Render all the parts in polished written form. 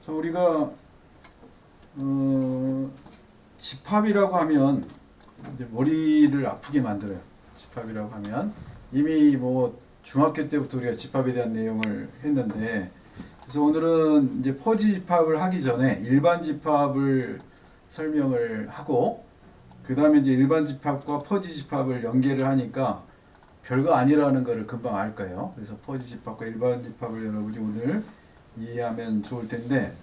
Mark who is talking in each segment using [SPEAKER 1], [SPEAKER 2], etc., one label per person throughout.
[SPEAKER 1] 자, 우리가 집합이라고 하면 이제 머리를 아프게 만들어요. 집합이라고 하면 이미 뭐 중학교 때부터 우리가 집합에 대한 내용을 했는데, 그래서 오늘은 이제 퍼지 집합을 하기 전에 일반 집합을 설명을 하고, 그 다음에 이제 일반 집합과 퍼지 집합을 연계를 하니까 별거 아니라는 것을 금방 알 거예요. 그래서 퍼지 집합과 일반 집합을 여러분이 오늘 이해하면 좋을 텐데,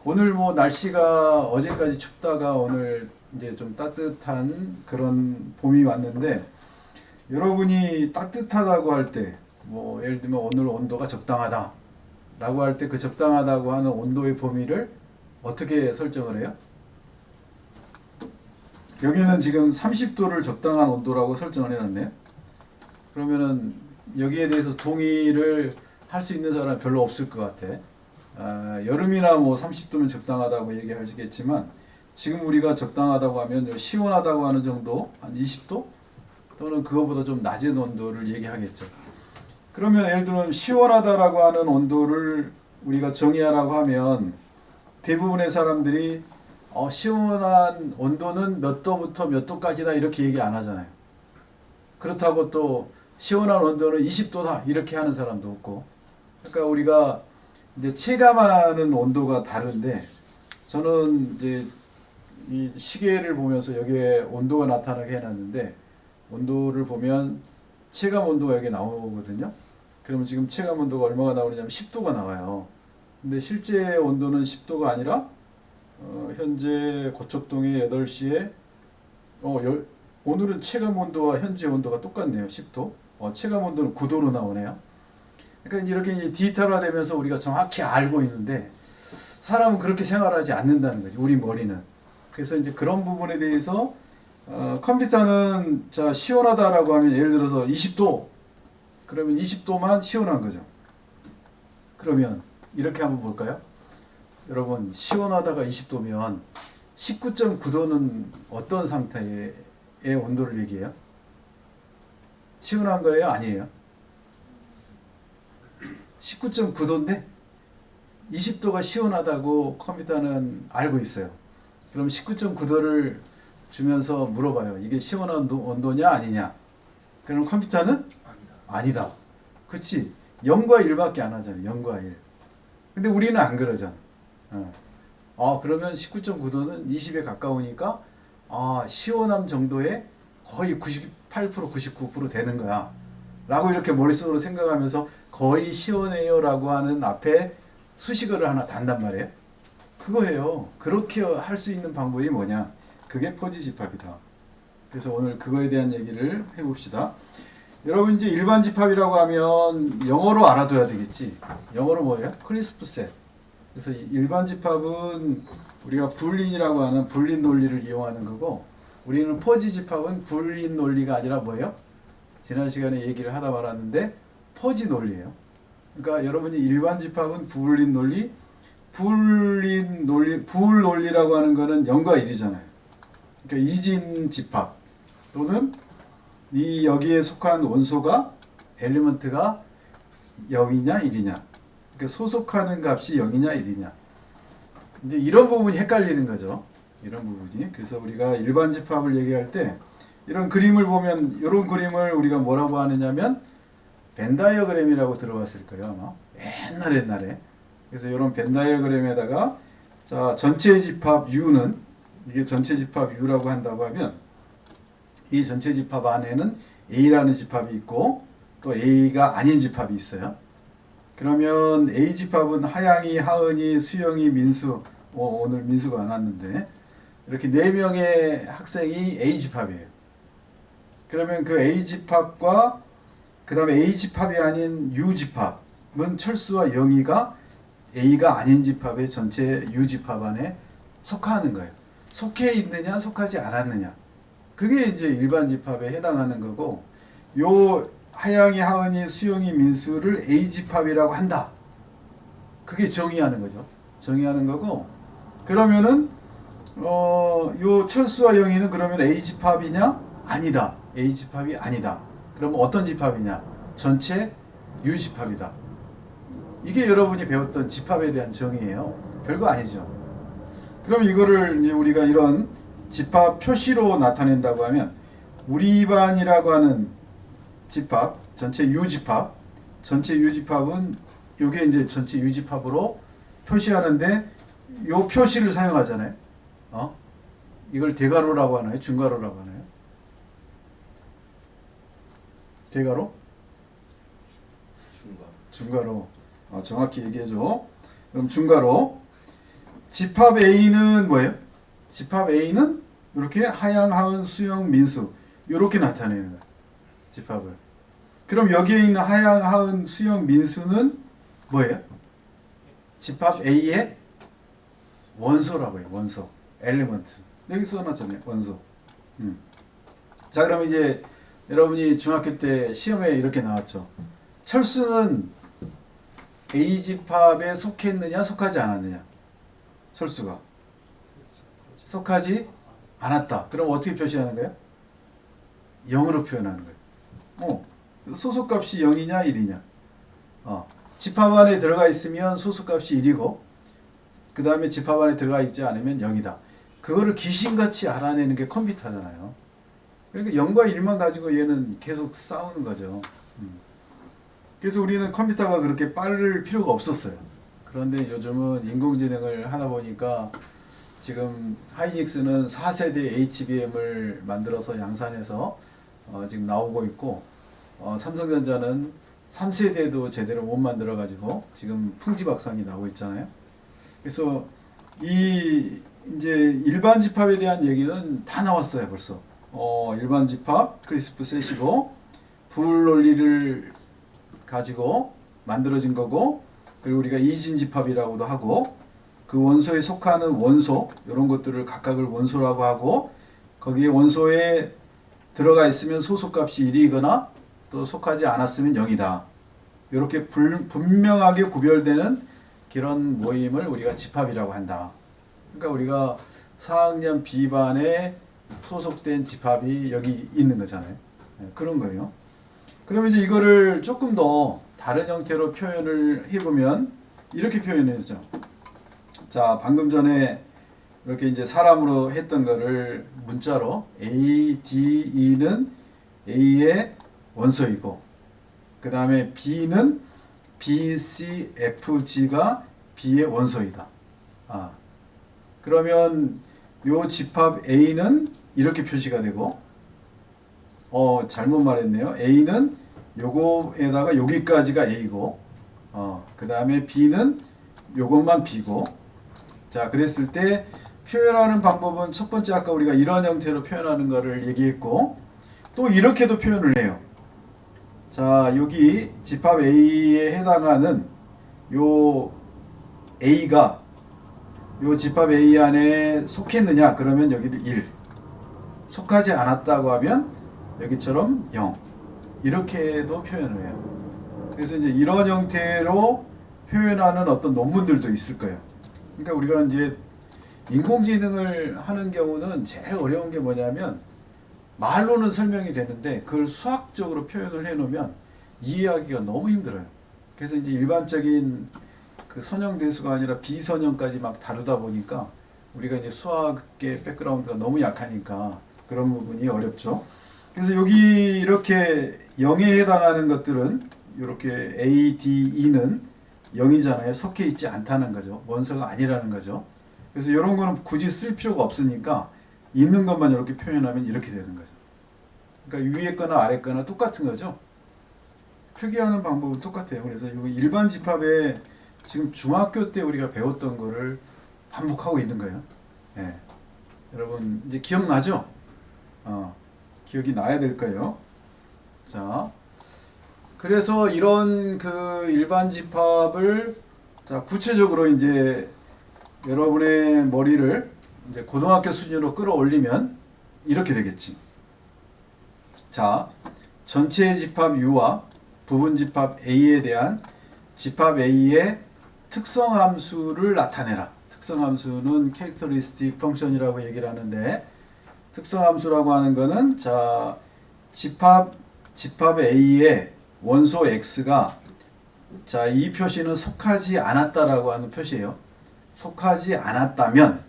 [SPEAKER 1] 오늘 뭐 날씨가 어제까지 춥다가 오늘 이제 좀 따뜻한 그런 봄이 왔는데, 여러분이 따뜻하다고 할 때, 뭐 예를 들면 오늘 온도가 적당하다 라고 할 때 그 적당하다고 하는 온도의 범위를 어떻게 설정을 해요? 여기는 지금 30도를 적당한 온도라고 설정을 해놨네요. 그러면은 여기에 대해서 동의를 할 수 있는 사람은 별로 없을 것 같아. 여름이나 뭐 30도면 적당하다고 얘기하시겠지만, 지금 우리가 적당하다고 하면 시원하다고 하는 정도, 한 20도? 또는 그거보다 좀 낮은 온도를 얘기하겠죠. 그러면 예를 들면 시원하다라고 하는 온도를 우리가 정의하라고 하면 대부분의 사람들이 시원한 온도는 몇 도부터 몇 도까지다 이렇게 얘기 안 하잖아요. 그렇다고 또 시원한 온도는 20도다 이렇게 하는 사람도 없고. 그러니까 우리가 이제 체감하는 온도가 다른데, 저는 이제 이 시계를 보면서 여기에 온도가 나타나게 해놨는데, 온도를 보면 체감 온도가 여기 나오거든요. 그러면 지금 체감 온도가 얼마가 나오느냐면 10도가 나와요. 근데 실제 온도는 10도가 아니라 현재 고척동의 8시에 오늘은 체감 온도와 현재 온도가 똑같네요. 10도. 체감 온도는 9도로 나오네요. 그러니까 이렇게 이제 디지털화 되면서 우리가 정확히 알고 있는데, 사람은 그렇게 생활하지 않는다는 거지, 우리 머리는. 그래서 이제 그런 부분에 대해서 컴퓨터는 자 시원하다라고 하면 예를 들어서 20도, 그러면 20도만 시원한 거죠. 그러면 이렇게 한번 볼까요? 여러분, 시원하다가 20도면 19.9도는 어떤 상태의 온도를 얘기해요? 시원한 거예요? 아니에요? 19.9도인데 20도가 시원하다고 컴퓨터는 알고 있어요. 그럼 19.9도를 주면서 물어봐요. 이게 시원한 온도냐 아니냐? 그럼 컴퓨터는? 아니다. 그치? 0과 1밖에 안 하잖아요. 0과 1. 근데 우리는 안 그러잖아. 그러면 19.9도는 20에 가까우니까 시원함 정도의 거의 98%, 99% 되는 거야 라고 이렇게 머릿속으로 생각하면서 거의 시원해요 라고 하는 앞에 수식어를 하나 단단 말이에요. 그거예요. 그렇게 할 수 있는 방법이 뭐냐? 그게 퍼지 집합이다. 그래서 오늘 그거에 대한 얘기를 해봅시다. 여러분, 이제 일반 집합이라고 하면 영어로 알아둬야 되겠지. 영어로 뭐예요? 크리스프 셋. 그래서 일반 집합은 우리가 불린이라고 하는 불린 논리를 이용하는 거고, 우리는 퍼지 집합은 불린 논리가 아니라 뭐예요? 지난 시간에 얘기를 하다 말았는데 퍼지 논리예요. 그러니까 여러분이 일반 집합은 불린 논리, 불 논리라고 하는 거는 0과 1이잖아요. 그러니까 이진 집합 또는 여기에 속한 원소가 엘리먼트가 0이냐 1이냐, 그러니까 소속하는 값이 0이냐 1이냐, 이제 이런 부분이 헷갈리는 거죠. 이런 부분이. 그래서 우리가 일반 집합을 얘기할 때 이런 그림을 보면, 이런 그림을 우리가 뭐라고 하느냐면 벤 다이어그램이라고 들어봤을 거예요, 아마 옛날에. 그래서 이런 벤 다이어그램에다가 자 전체 집합 U는, 이게 전체 집합 U라고 한다고 하면 이 전체 집합 안에는 A라는 집합이 있고 또 A가 아닌 집합이 있어요. 그러면 A 집합은 하양이, 하은이, 수영이, 민수, 오늘 민수가 안 왔는데, 이렇게 4명의 학생이 A 집합이에요. 그러면 그 A 집합과 그 다음에 A 집합이 아닌 U 집합은 철수와 영희가 A가 아닌 집합의 전체 U 집합 안에 속하는 거예요. 속해 있느냐 속하지 않았느냐, 그게 이제 일반 집합에 해당하는 거고, 요 하양이, 하은이, 수영이, 민수를 A 집합이라고 한다. 그게 정의하는 거죠. 정의하는 거고, 그러면은 요 철수와 영희는 그러면 A 집합이냐? 아니다. A 집합이 아니다. 그러면 어떤 집합이냐? 전체 U 집합이다. 이게 여러분이 배웠던 집합에 대한 정의예요. 별거 아니죠. 그럼 이거를 이제 우리가 이런 집합 표시로 나타낸다고 하면 우리반이라고 하는 집합, 전체 유집합은 요게 이제 전체 유집합으로 표시하는데 요 표시를 사용하잖아요. 이걸 대괄호라고 하나요? 중괄호라고 하나요? 대괄호? 중괄호. 정확히 얘기해줘. 그럼 중괄호. 집합 A는 뭐예요? 집합 A는 이렇게 하양, 하은, 수영, 민수 이렇게 나타내는 거예요. 집합을. 그럼 여기에 있는 하양, 하은, 수영, 민수는 뭐예요? 집합 A의 원소라고 해요. 원소. 엘리먼트. 여기 써놨잖아요. 원소. 자, 그럼 이제 여러분이 중학교 때 시험에 이렇게 나왔죠. 철수는 A 집합에 속했느냐 속하지 않았느냐. 철수가 속하지 않았다. 그럼 어떻게 표시하는 거예요? 0으로 표현하는 거예요. 소속값이 0이냐 1이냐. 집합 안에 들어가 있으면 소속값이 1이고 그 다음에 집합 안에 들어가 있지 않으면 0이다. 그거를 귀신같이 알아내는 게 컴퓨터잖아요. 그러니까 0과 1만 가지고 얘는 계속 싸우는 거죠. 그래서 우리는 컴퓨터가 그렇게 빠를 필요가 없었어요. 그런데 요즘은 인공지능을 하다 보니까 지금 하이닉스는 4세대 HBM을 만들어서 양산해서 지금 나오고 있고 삼성전자는 3세대도 제대로 못 만들어 가지고 지금 풍지박산이 나고 있잖아요. 그래서 이 이제 일반 집합에 대한 얘기는 다 나왔어요. 벌써 일반 집합 크리스프 셋이고 불 논리를 가지고 만들어진 거고, 그리고 우리가 이진 집합이라고도 하고, 그 원소에 속하는 원소 이런 것들을 각각을 원소라고 하고, 거기에 원소에 들어가 있으면 소속값이 1이거나 또 속하지 않았으면 0이다. 이렇게 분명하게 구별되는 그런 모임을 우리가 집합이라고 한다. 그러니까 우리가 4학년 B반에 소속된 집합이 여기 있는 거잖아요. 그런 거예요. 그러면 이제 이거를 조금 더 다른 형태로 표현을 해보면 이렇게 표현해야죠. 자, 방금 전에 이렇게 이제 사람으로 했던 거를 문자로 A, D, E는 A의 원소이고, 그 다음에 B는 B, C, F, G가 B의 원소이다. 그러면 요 집합 A는 이렇게 표시가 되고, 잘못 말했네요. A는 요거에다가 여기까지가 A고, 그 다음에 B는 요것만 B고. 자, 그랬을 때 표현하는 방법은 첫 번째 아까 우리가 이런 형태로 표현하는 거를 얘기했고, 또 이렇게도 표현을 해요. 자, 여기 집합 A에 해당하는 요 A가 요 집합 A 안에 속했느냐? 그러면 여기를 1. 속하지 않았다고 하면 여기처럼 0. 이렇게도 표현을 해요. 그래서 이제 이런 형태로 표현하는 어떤 논문들도 있을 거예요. 그러니까 우리가 이제 인공지능을 하는 경우는 제일 어려운 게 뭐냐면 말로는 설명이 되는데 그걸 수학적으로 표현을 해놓으면 이해하기가 너무 힘들어요. 그래서 이제 일반적인 그 선형대수가 아니라 비선형까지 막 다루다 보니까 우리가 이제 수학의 백그라운드가 너무 약하니까 그런 부분이 어렵죠. 그래서 여기 이렇게 0에 해당하는 것들은 이렇게 A, D, E는 0이잖아요. 속해 있지 않다는 거죠. 원소가 아니라는 거죠. 그래서 이런 거는 굳이 쓸 필요가 없으니까 있는 것만 이렇게 표현하면 이렇게 되는 거죠. 그러니까 위에 거나 아래 거나 똑같은 거죠. 표기하는 방법은 똑같아요. 그래서 이 일반 집합에 지금 중학교 때 우리가 배웠던 거를 반복하고 있는 거예요. 예. 여러분 이제 기억나죠? 기억이 나야 될 거예요. 자, 그래서 이런 그 일반 집합을 자 구체적으로 이제 여러분의 머리를 이제 고등학교 수준으로 끌어올리면 이렇게 되겠지. 자, 전체 집합 U와 부분 집합 A에 대한 집합 A의 특성함수를 나타내라. 특성함수는 캐릭터리스틱 펑션이라고 얘기를 하는데, 특성함수라고 하는 거는 자 집합 A의 원소 X가 자 이 표시는 속하지 않았다라고 하는 표시예요. 속하지 않았다면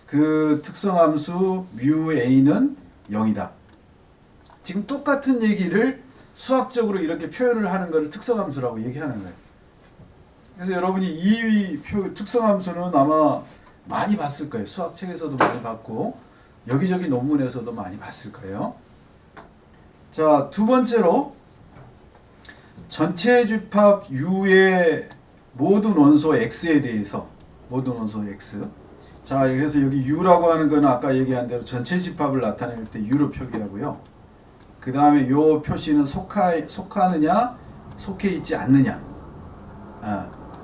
[SPEAKER 1] 그 특성함수 뮤A는 0이다. 지금 똑같은 얘기를 수학적으로 이렇게 표현을 하는 것을 특성함수라고 얘기하는 거예요. 그래서 여러분이 이 특성함수는 아마 많이 봤을 거예요. 수학책에서도 많이 봤고 여기저기 논문에서도 많이 봤을 거예요. 자, 두 번째로 전체 집합 U의 모든 원소 X에 대해서 모든 원소 X. 자, 그래서 여기 U라고 하는 거는 아까 얘기한 대로 전체 집합을 나타낼 때 U로 표기하고요. 그 다음에 요 표시는 속하느냐, 속해 있지 않느냐.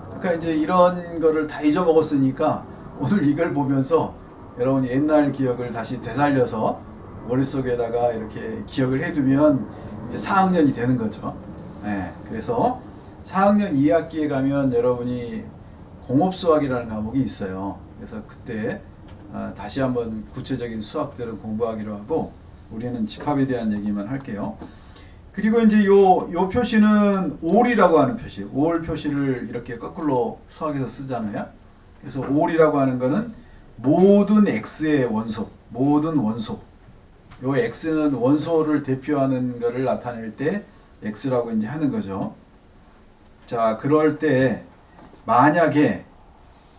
[SPEAKER 1] 그러니까 이제 이런 거를 다 잊어먹었으니까 오늘 이걸 보면서 여러분이 옛날 기억을 다시 되살려서 머릿속에다가 이렇게 기억을 해두면 이제 4학년이 되는 거죠. 그래서 4학년 2학기에 가면 여러분이 공업수학이라는 과목이 있어요. 그래서 그때 다시 한번 구체적인 수학들을 공부하기로 하고 우리는 집합에 대한 얘기만 할게요. 그리고 이제 요 표시는 올이라고 하는 표시, 올 표시를 이렇게 거꾸로 수학에서 쓰잖아요. 그래서 올이라고 하는 거는 모든 x의 원소, 모든 원소. 요 x는 원소를 대표하는 것을 나타낼 때 x라고 이제 하는 거죠. 자, 그럴 때 만약에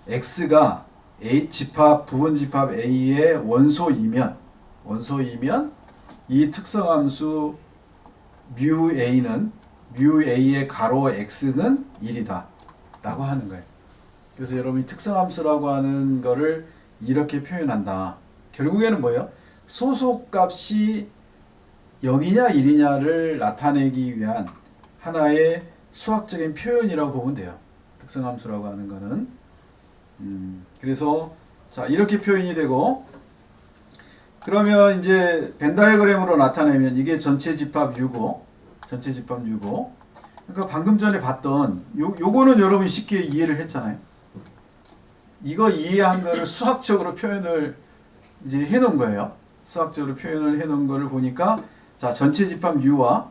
[SPEAKER 1] x가 A 집합 부분 집합 A의 원소이면 이 특성함수 뮤A의 가로 x는 1이다 라고 하는 거예요. 그래서 여러분이 특성함수라고 하는 거를 이렇게 표현한다. 결국에는 뭐예요? 소속값이 0이냐 1이냐를 나타내기 위한 하나의 수학적인 표현이라고 보면 돼요. 특성함수라고 하는 거는. 그래서 자, 이렇게 표현이 되고, 그러면 이제 벤 다이어그램으로 나타내면 이게 전체 집합 U고, 그러니까 방금 전에 봤던 요거는 여러분이 쉽게 이해를 했잖아요. 이거 이해한 거를 수학적으로 표현을 이제 해놓은 거예요. 수학적으로 표현을 해놓은 거를 보니까, 자, 전체 집합 U와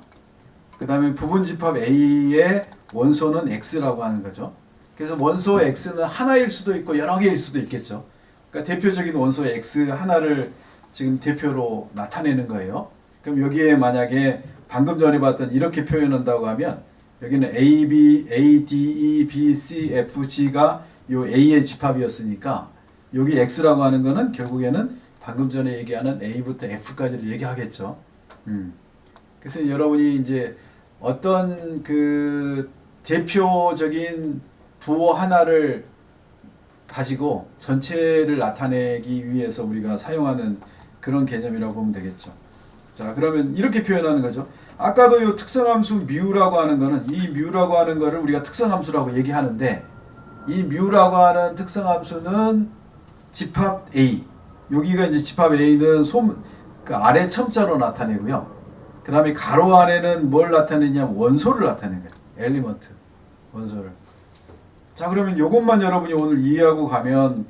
[SPEAKER 1] 그 다음에 부분 집합 A의 원소는 X라고 하는 거죠. 그래서 원소 X는 하나일 수도 있고 여러 개일 수도 있겠죠. 그러니까 대표적인 원소 X 하나를 지금 대표로 나타내는 거예요. 그럼 여기에 만약에 방금 전에 봤던 이렇게 표현한다고 하면 여기는 A, D, E, B, C, F, G가 요 A의 집합이었으니까 여기 X라고 하는 거는 결국에는 방금 전에 얘기하는 A부터 F까지를 얘기하겠죠. 그래서 여러분이 이제 어떤 그 대표적인 부호 하나를 가지고 전체를 나타내기 위해서 우리가 사용하는 그런 개념이라고 보면 되겠죠. 자, 그러면 이렇게 표현하는 거죠. 아까도 이 특성함수 뮤라고 하는 거는 이 뮤라고 하는 거를 우리가 특성함수라고 얘기하는데 이 뮤라고 하는 특성함수는 집합 A, 여기가 이제 집합 A는 그 아래 첨자로 나타내고요. 그 다음에 가로 안에는 뭘 나타내냐면 원소를 나타내는 거예요. 엘리먼트, 원소를. 자, 그러면 요것만 여러분이 오늘 이해하고 가면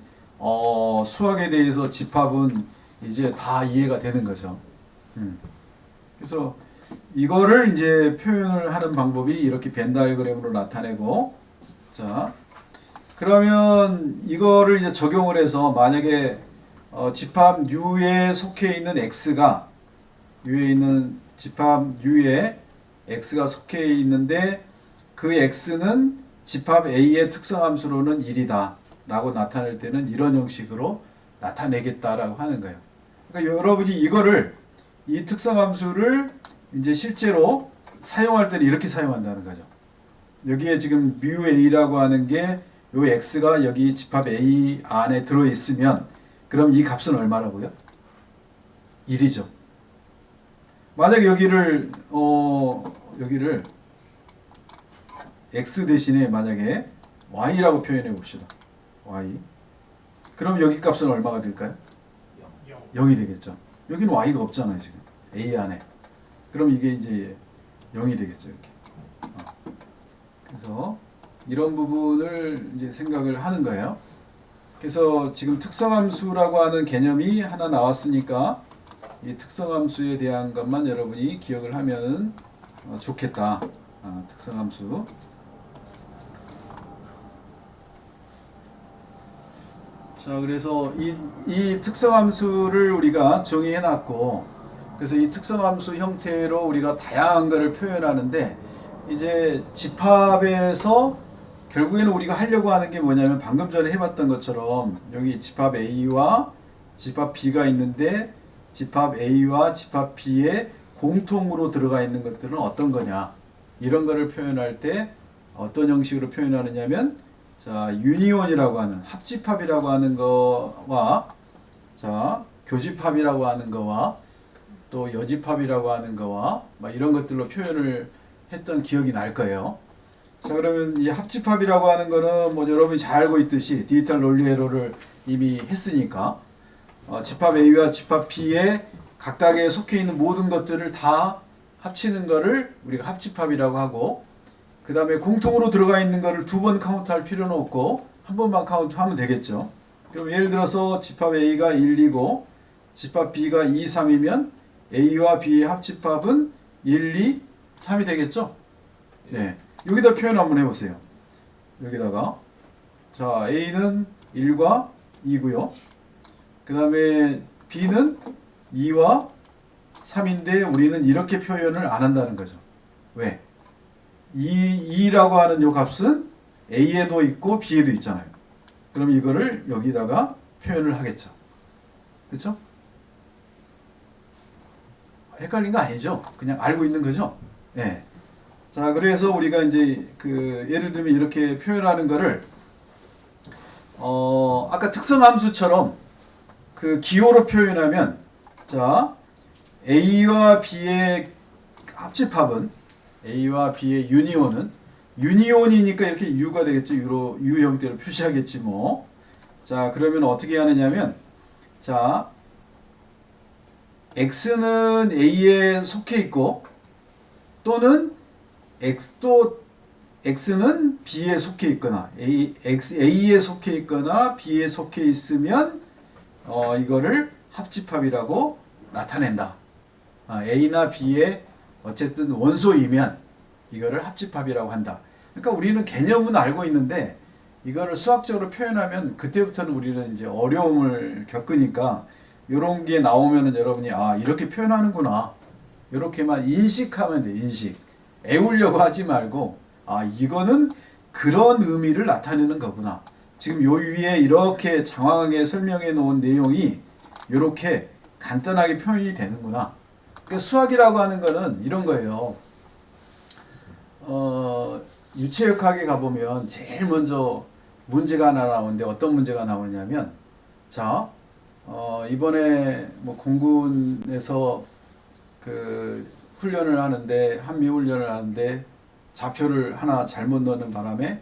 [SPEAKER 1] 수학에 대해서 집합은 이제 다 이해가 되는 거죠. 그래서 이거를 이제 표현을 하는 방법이 이렇게 벤 다이어그램으로 나타내고, 자, 그러면 이거를 이제 적용을 해서 만약에 집합 U에 속해 있는 X가 집합 U에 X가 속해 있는데 그 X는 집합 A의 특성함수로는 1이다 라고 나타낼 때는 이런 형식으로 나타내겠다라고 하는 거예요. 그러니까 여러분이 이 특성함수를 이제 실제로 사용할 때는 이렇게 사용한다는 거죠. 여기에 지금 뮤A라고 하는 게 요 X가 여기 집합 A 안에 들어있으면 그럼 이 값은 얼마라고요? 1이죠. 만약 여기를 X 대신에 만약에 Y라고 표현해 봅시다. Y. 그럼 여기 값은 얼마가 될까요? 0이 되겠죠. 여기는 Y가 없잖아요, 지금. A 안에. 그럼 이게 이제 0이 되겠죠, 이렇게. 그래서 이런 부분을 이제 생각을 하는 거예요. 그래서 지금 특성함수라고 하는 개념이 하나 나왔으니까 이 특성함수에 대한 것만 여러분이 기억을 하면 좋겠다. 특성함수. 자, 그래서 이 특성함수를 우리가 정의해 놨고, 그래서 이 특성함수 형태로 우리가 다양한 것을 표현하는데, 이제 집합에서 결국에는 우리가 하려고 하는 게 뭐냐면 방금 전에 해봤던 것처럼 여기 집합 A와 집합 B가 있는데 집합 A와 집합 B에 공통으로 들어가 있는 것들은 어떤 거냐, 이런 거를 표현할 때 어떤 형식으로 표현하느냐면, 자, 유니온이라고 하는 합집합이라고 하는 거와, 자, 교집합이라고 하는 거와 또 여집합이라고 하는 거와 막 이런 것들로 표현을 했던 기억이 날 거예요. 자, 그러면 이 합집합이라고 하는 거는 뭐 여러분이 잘 알고 있듯이 디지털 논리회로를 이미 했으니까 집합 A와 집합 B에 각각에 속해 있는 모든 것들을 다 합치는 거를 우리가 합집합이라고 하고, 그 다음에 공통으로 들어가 있는 거를 두 번 카운트할 필요는 없고 한 번만 카운트하면 되겠죠. 그럼 예를 들어서 집합 A가 1, 2고 집합 B가 2, 3이면 A와 B의 합집합은 1, 2, 3이 되겠죠. 네, 여기다 표현 한번 해보세요. 여기다가 자, A는 1과 2고요. 그 다음에 B는 2와 3인데 우리는 이렇게 표현을 안 한다는 거죠. 왜? 2라고 하는 요 값은 A에도 있고 B에도 있잖아요. 그럼 이거를 여기다가 표현을 하겠죠. 그렇죠? 헷갈린 거 아니죠? 그냥 알고 있는 거죠? 네. 자, 그래서 우리가 이제 그 예를 들면 이렇게 표현하는 거를 아까 특성함수처럼 그 기호로 표현하면, 자, A와 B의 합집합은, A와 B의 유니온은, 유니온이니까 이렇게 U가 되겠죠. U 형태로 표시하겠지 뭐. 자, 그러면 어떻게 하느냐면, 자, X는 A에 속해 있고 또는 X는 B에 속해 있거나 A에 속해 있거나 B에 속해 있으면 이거를 합집합이라고 나타낸다. A나 B의 어쨌든 원소이면 이거를 합집합이라고 한다. 그러니까 우리는 개념은 알고 있는데 이거를 수학적으로 표현하면 그때부터는 우리는 이제 어려움을 겪으니까, 이런 게 나오면은 여러분이 이렇게 표현하는구나, 이렇게만 인식하면 돼. 인식. 애우려고 하지 말고 이거는 그런 의미를 나타내는 거구나. 지금 요 위에 이렇게 장황하게 설명해 놓은 내용이 이렇게 간단하게 표현이 되는구나. 그러니까 수학이라고 하는 거는 이런 거예요. 유체역학에 가보면 제일 먼저 문제가 하나 나오는데 어떤 문제가 나오냐면, 자, 이번에 뭐 공군에서 그 훈련을 하는데, 한미 훈련을 하는데 좌표를 하나 잘못 넣는 바람에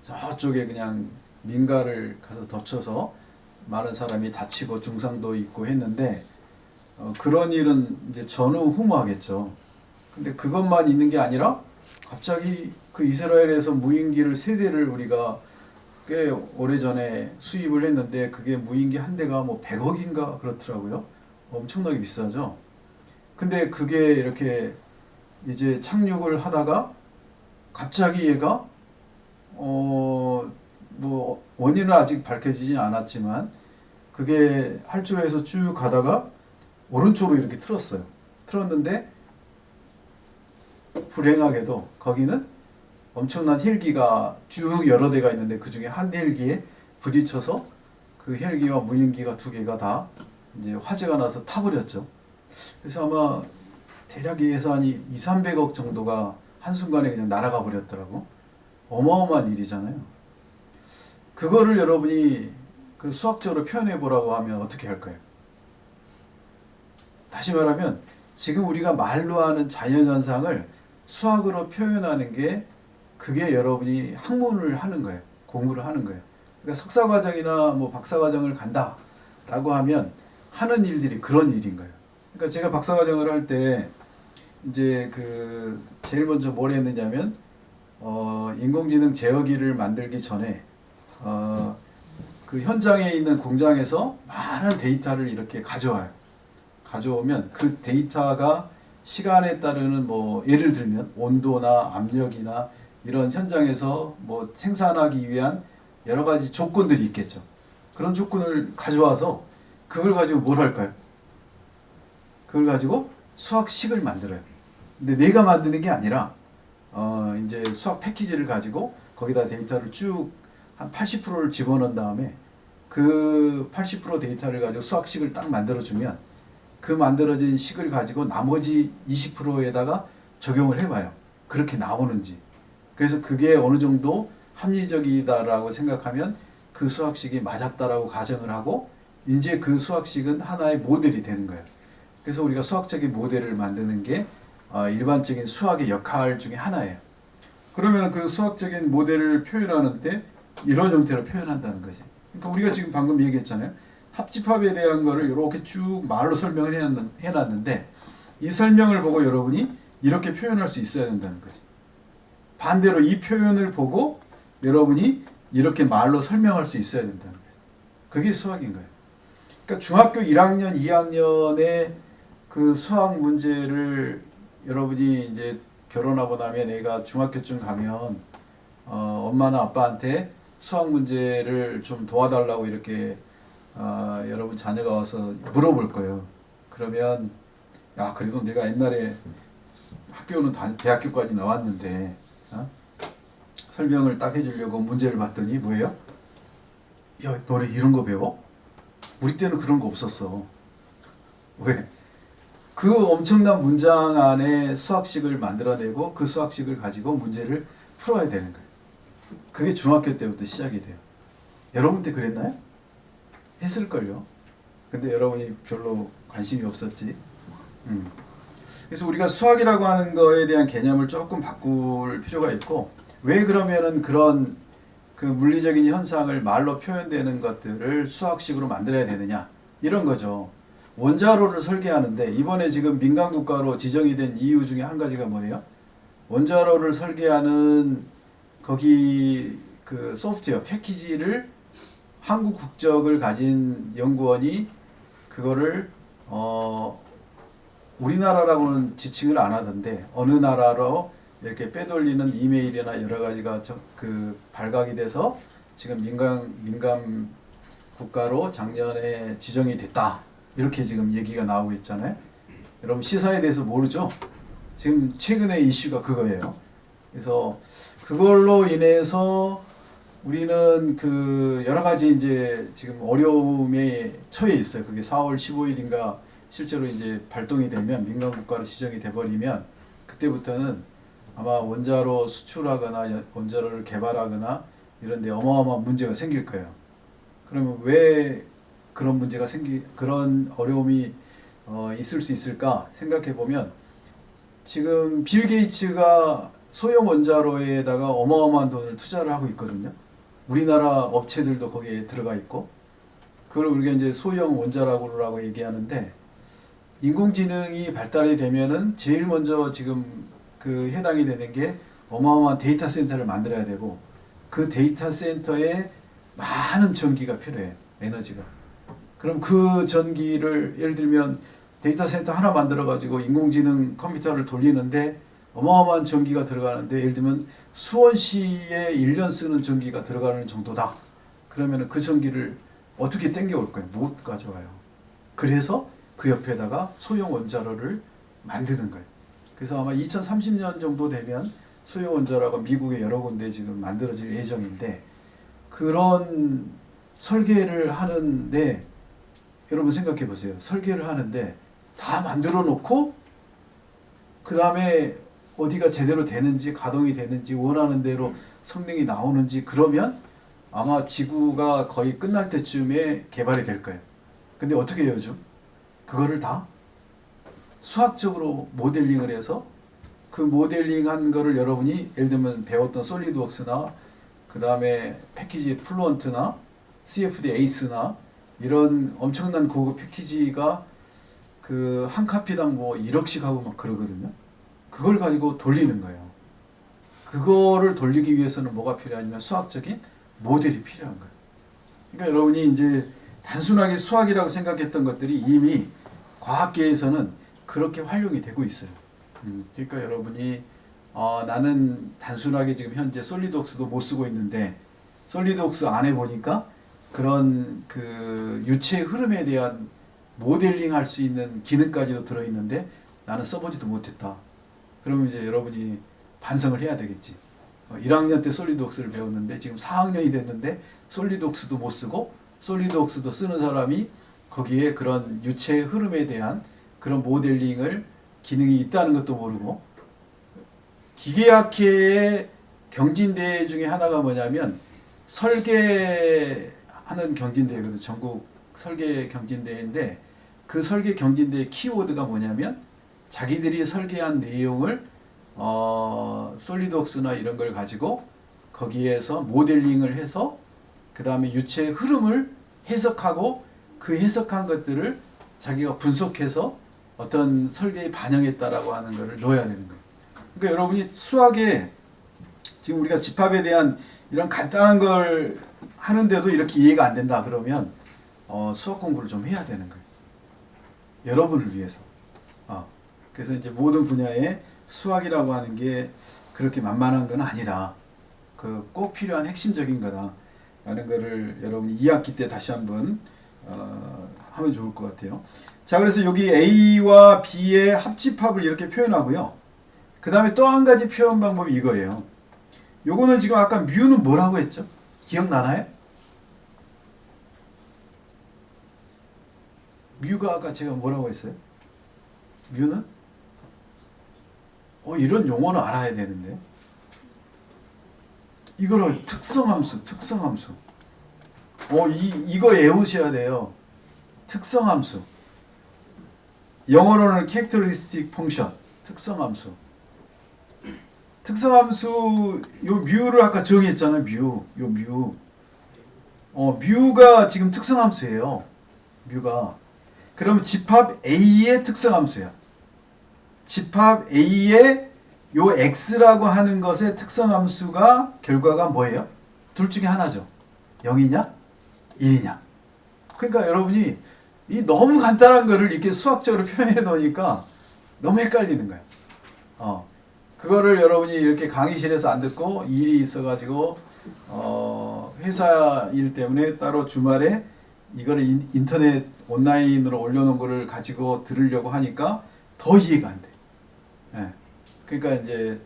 [SPEAKER 1] 저쪽에 그냥 민가를 가서 덮쳐서 많은 사람이 다치고 중상도 있고 했는데, 그런 일은 이제 전후무하겠죠. 근데 그것만 있는 게 아니라 갑자기 그 이스라엘에서 무인기를 3대를 우리가 꽤 오래전에 수입을 했는데 그게 무인기 한 대가 뭐 100억인가 그렇더라고요. 엄청나게 비싸죠. 근데 그게 이렇게 이제 착륙을 하다가 갑자기 얘가 뭐 원인은 아직 밝혀지지 않았지만 그게 활주로에서 쭉 가다가 오른쪽으로 이렇게 틀었어요. 틀었는데 불행하게도 거기는 엄청난 헬기가 쭉 여러 대가 있는데 그 중에 한 헬기에 부딪혀서 그 헬기와 무인기가 2개가 다 이제 화재가 나서 타버렸죠. 그래서 아마 대략 예산이 200~300억 정도가 한순간에 그냥 날아가 버렸더라고. 어마어마한 일이잖아요. 그거를 여러분이 그 수학적으로 표현해 보라고 하면 어떻게 할까요? 다시 말하면 지금 우리가 말로 하는 자연현상을 수학으로 표현하는 게, 그게 여러분이 학문을 하는 거예요. 공부를 하는 거예요. 그러니까 석사과정이나 뭐 박사과정을 간다 라고 하면 하는 일들이 그런 일인 거예요. 그러니까 제가 박사과정을 할 때 이제 그 제일 먼저 뭘 했느냐면 인공지능 제어기를 만들기 전에 그 현장에 있는 공장에서 많은 데이터를 이렇게 가져오면 그 데이터가 시간에 따르는 뭐 예를 들면 온도나 압력이나 이런 현장에서 뭐 생산하기 위한 여러 가지 조건들이 있겠죠. 그런 조건을 가져와서 그걸 가지고 뭘 할까요? 그걸 가지고 수학식을 만들어요. 근데 내가 만드는 게 아니라 이제 수학 패키지를 가지고 거기다 데이터를 쭉 한 80%를 집어넣은 다음에 그 80% 데이터를 가지고 수학식을 딱 만들어주면 그 만들어진 식을 가지고 나머지 20%에다가 적용을 해봐요. 그렇게 나오는지. 그래서 그게 어느 정도 합리적이다라고 생각하면 그 수학식이 맞았다라고 가정을 하고 이제 그 수학식은 하나의 모델이 되는 거예요. 그래서 우리가 수학적인 모델을 만드는 게 일반적인 수학의 역할 중에 하나예요. 그러면 그 수학적인 모델을 표현하는 때 이런 형태로 표현한다는 거지. 그러니까 우리가 지금 방금 얘기했잖아요. 합집합에 대한 거를 이렇게 쭉 말로 설명을 해놨는데 이 설명을 보고 여러분이 이렇게 표현할 수 있어야 된다는 거지. 반대로 이 표현을 보고 여러분이 이렇게 말로 설명할 수 있어야 된다는 거예요. 그게 수학인 거예요. 그러니까 중학교 1학년, 2학년의 그 수학 문제를 여러분이 이제 결혼하고 나면 애가 중학교쯤 가면 엄마나 아빠한테 수학 문제를 좀 도와달라고 이렇게 여러분 자녀가 와서 물어볼 거예요. 그러면 야 그래도 내가 옛날에 학교는 대학교까지 나왔는데 설명을 딱 해주려고 문제를 봤더니 뭐예요? 야 너네 이런 거 배워? 우리 때는 그런 거 없었어. 왜? 그 엄청난 문장 안에 수학식을 만들어내고 그 수학식을 가지고 문제를 풀어야 되는 거예요. 그게 중학교 때부터 시작이 돼요. 여러분 때 그랬나요? 했을걸요. 근데 여러분이 별로 관심이 없었지. 그래서 우리가 수학이라고 하는 거에 대한 개념을 조금 바꿀 필요가 있고 왜 그러면은 그런 그 물리적인 현상을 말로 표현되는 것들을 수학식으로 만들어야 되느냐 이런 거죠. 원자로를 설계하는데 이번에 지금 민간국가로 지정이 된 이유 중에 한 가지가 뭐예요? 원자로를 설계하는 거기 그 소프트웨어 패키지를 한국 국적을 가진 연구원이 그거를 우리나라라고는 지칭을 안 하던데 어느 나라로 이렇게 빼돌리는 이메일이나 여러 가지가 그 발각이 돼서 지금 민간 국가로 작년에 지정이 됐다. 이렇게 지금 얘기가 나오고 있잖아요. 여러분 시사에 대해서 모르죠? 지금 최근의 이슈가 그거예요. 그래서 그걸로 인해서 우리는 그 여러 가지 이제 지금 어려움에 처해 있어요. 그게 4월 15일인가 실제로 이제 발동이 되면 민간 국가로 지정이 돼버리면 그때부터는 아마 원자로 수출하거나 원자로를 개발하거나 이런 데 어마어마한 문제가 생길 거예요. 그러면 왜 그런 문제가 그런 어려움이 있을 수 있을까 생각해 보면 지금 빌 게이츠가 소형 원자로에다가 어마어마한 돈을 투자를 하고 있거든요. 우리나라 업체들도 거기에 들어가 있고 그걸 우리가 이제 소형 원자로라고 얘기하는데 인공지능이 발달이 되면은 제일 먼저 지금 그 해당이 되는 게 어마어마한 데이터 센터를 만들어야 되고 그 데이터 센터에 많은 전기가 필요해요. 에너지가. 그럼 그 전기를 예를 들면 데이터 센터 하나 만들어 가지고 인공지능 컴퓨터를 돌리는데 어마어마한 전기가 들어가는데 예를 들면 수원시에 1년 쓰는 전기가 들어가는 정도다. 그러면 그 전기를 어떻게 땡겨올 거예요? 못 가져와요. 그래서 그 옆에다가 소형 원자로를 만드는 거예요. 그래서 아마 2030년 정도 되면 소형 원자로가 미국의 여러 군데 지금 만들어질 예정인데 그런 설계를 하는데 여러분 생각해 보세요. 설계를 하는데 다 만들어 놓고 그 다음에 어디가 제대로 되는지 가동이 되는지 원하는 대로 성능이 나오는지 그러면 아마 지구가 거의 끝날 때쯤에 개발이 될 거예요. 근데 어떻게 해요 요즘? 그거를 다 수학적으로 모델링을 해서 그 모델링한 거를 여러분이 예를 들면 배웠던 솔리드웍스나 그 다음에 패키지 플루언트나 CFD 에이스나 이런 엄청난 고급 패키지가 그 한 카피당 뭐 1억씩 하고 막 그러거든요. 그걸 가지고 돌리는 거예요. 그거를 돌리기 위해서는 뭐가 필요하냐면 수학적인 모델이 필요한 거예요. 그러니까 여러분이 이제 단순하게 수학이라고 생각했던 것들이 이미 과학계에서는 그렇게 활용이 되고 있어요. 그러니까 여러분이 나는 단순하게 지금 현재 솔리드웍스도 못 쓰고 있는데 솔리드웍스 안에 보니까 그런 그 유체의 흐름에 대한 모델링 할 수 있는 기능까지도 들어있는데 나는 써보지도 못했다. 그러면 이제 여러분이 반성을 해야 되겠지. 1학년 때 솔리드웍스를 배웠는데 지금 4학년이 됐는데 솔리드웍스도 못 쓰고 솔리드웍스도 쓰는 사람이 거기에 그런 유체의 흐름에 대한 그런 모델링을 기능이 있다는 것도 모르고, 기계학회의 경진대회 중에 하나가 뭐냐면 설계하는 경진대회거든. 전국 설계 경진대회인데 그 설계 경진대회 키워드가 뭐냐면 자기들이 설계한 내용을 솔리드웍스나 이런 걸 가지고 거기에서 모델링을 해서 그 다음에 유체의 흐름을 해석하고 그 해석한 것들을 자기가 분석해서 어떤 설계에 반영했다라고 하는 것을 넣어야 되는 거예요. 그러니까 여러분이 수학에 지금 우리가 집합에 대한 이런 간단한 걸 하는데도 이렇게 이해가 안 된다 그러면 수학 공부를 좀 해야 되는 거예요. 여러분을 위해서. 그래서 이제 모든 분야에 수학이라고 하는 게 그렇게 만만한 건 아니다. 그 꼭 필요한 핵심적인 거다. 라는 거를 여러분이 2학기 때 다시 한번 하면 좋을 것 같아요. 자, 그래서 여기 A와 B의 합집합을 이렇게 표현하고요. 그 다음에 또 한 가지 표현 방법이 이거예요. 요거는 지금 아까 뮤는 뭐라고 했죠? 기억나나요? 뮤가 아까 제가 뭐라고 했어요? 뮤는? 이런 용어는 알아야 되는데. 이거를 특성함수. 이거 외우셔야 돼요. 특성함수. 영어로는 characteristic function. 특성함수. 특성함수, 요 뮤를 아까 정했잖아요. 뮤. 뮤가 지금 특성함수예요. 뮤가. 그럼 집합 A의 특성함수야. 집합 A의 요 X라고 하는 것의 특성함수가 결과가 뭐예요? 둘 중에 하나죠. 0이냐? 1이냐? 그러니까 여러분이 이 너무 간단한 거를 이렇게 수학적으로 표현해 놓으니까 너무 헷갈리는 거예요. 그거를 여러분이 이렇게 강의실에서 안 듣고 일이 있어가지고 회사 일 때문에 따로 주말에 이거를 인터넷 온라인으로 올려놓은 거를 가지고 들으려고 하니까 더 이해가 안 돼. 그러니까 이제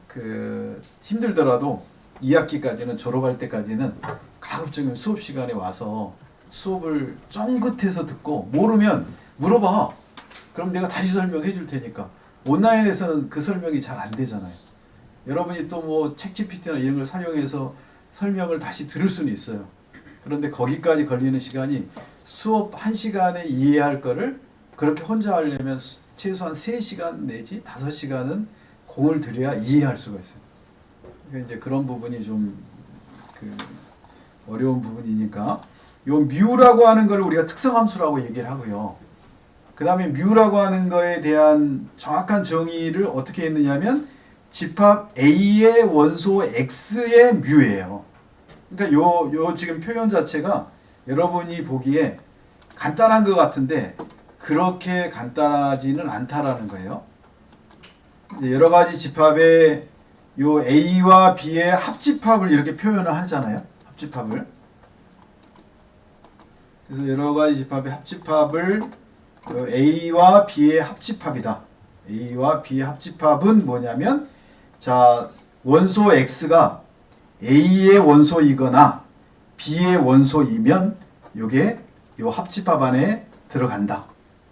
[SPEAKER 1] 그 힘들더라도 2학기까지는 졸업할 때까지는 가급적이면 수업 시간에 와서 수업을 쫑긋해서 듣고 모르면 물어봐. 그럼 내가 다시 설명해 줄 테니까. 온라인에서는 그 설명이 잘 안 되잖아요. 여러분이 또 뭐 챗GPT나 이런 걸 사용해서 설명을 다시 들을 수는 있어요. 그런데 거기까지 걸리는 시간이 수업 1시간에 이해할 거를 그렇게 혼자 하려면 최소한 3시간 내지 5시간은 공을 들여야 이해할 수가 있어요. 그러니까 이제 그런 부분이 좀 어려운 부분이니까 요 뮤라고 하는 걸 우리가 특성함수라고 얘기를 하고요. 그 다음에 뮤라고 하는 거에 대한 정확한 정의를 어떻게 했느냐면 집합 A의 원소 X의 뮤예요. 그러니까 요 지금 표현 자체가 여러분이 보기에 간단한 것 같은데 그렇게 간단하지는 않다라는 거예요. 여러 가지 집합의 요 A와 B의 합집합을 이렇게 표현을 하잖아요. 합집합을. 그래서 여러 가지 집합의 합집합을 A와 B의 합집합이다. A와 B의 합집합은 뭐냐면 자, 원소 X가 A의 원소이거나 B의 원소이면 요게 요 합집합 안에 들어간다